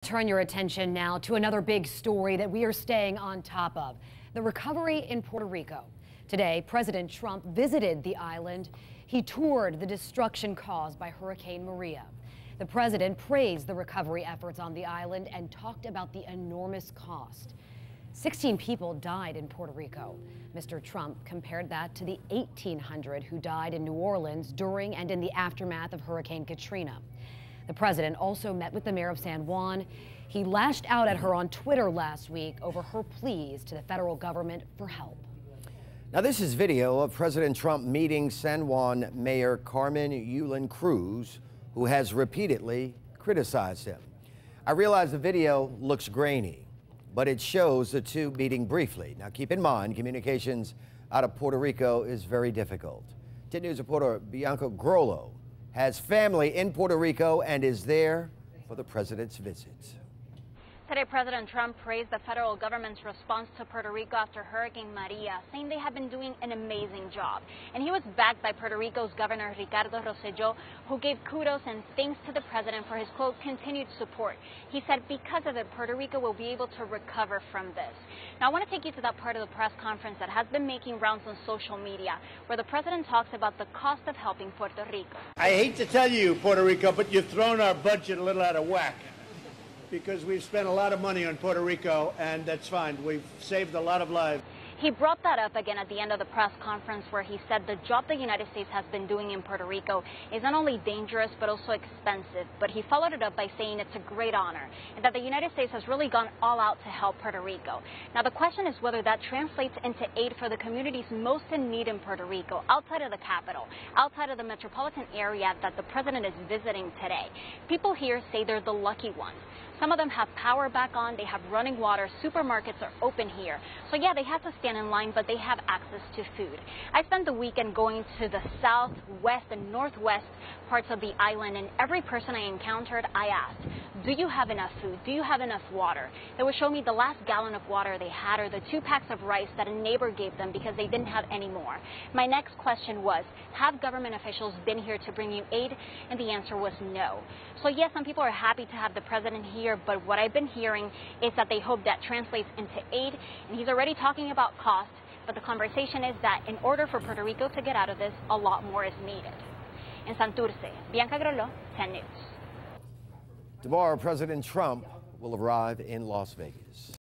Turn your attention now to another big story that we are staying on top of, the recovery in Puerto Rico. Today, President Trump visited the island. He toured the destruction caused by Hurricane Maria. The president praised the recovery efforts on the island and talked about the enormous cost. 16 people died in Puerto Rico. Mr. Trump compared that to the 1,800 who died in New Orleans during and in the aftermath of Hurricane Katrina. The president also met with the mayor of San Juan. He lashed out at her on Twitter last week over her pleas to the federal government for help. Now, this is video of President Trump meeting San Juan Mayor Carmen Yulín Cruz, who has repeatedly criticized him. I realize the video looks grainy, but it shows the two meeting briefly. Now, keep in mind, communications out of Puerto Rico is very difficult. 10 News reporter Bianca Grollo has family in Puerto Rico and is there for the president's visit. Today, President Trump praised the federal government's response to Puerto Rico after Hurricane Maria, saying they have been doing an amazing job. And he was backed by Puerto Rico's Governor Ricardo Rosselló, who gave kudos and thanks to the president for his, quote, continued support. He said because of it, Puerto Rico will be able to recover from this. Now, I want to take you to that part of the press conference that has been making rounds on social media, where the president talks about the cost of helping Puerto Rico. I hate to tell you, Puerto Rico, but you've thrown our budget a little out of whack, because we've spent a lot of money on Puerto Rico, and that's fine. We've saved a lot of lives. He brought that up again at the end of the press conference, where he said the job the United States has been doing in Puerto Rico is not only dangerous but also expensive. But he followed it up by saying it's a great honor and that the United States has really gone all out to help Puerto Rico. Now, the question is whether that translates into aid for the communities most in need in Puerto Rico, outside of the capital, outside of the metropolitan area that the president is visiting today. People here say they're the lucky ones. Some of them have power back on, they have running water, supermarkets are open here. So yeah, they have to stand in line, but they have access to food. I spent the weekend going to the south, west, and northwest parts of the island, and every person I encountered, I asked, do you have enough food? Do you have enough water? They would show me the last gallon of water they had, or the 2 packs of rice that a neighbor gave them because they didn't have any more. My next question was, have government officials been here to bring you aid? And the answer was no. So yes, some people are happy to have the president here, but what I've been hearing is that they hope that translates into aid, and he's already talking about cost, but the conversation is that in order for Puerto Rico to get out of this, a lot more is needed. In Santurce, Bianca Grollo, 10 News. Tomorrow, President Trump will arrive in Las Vegas.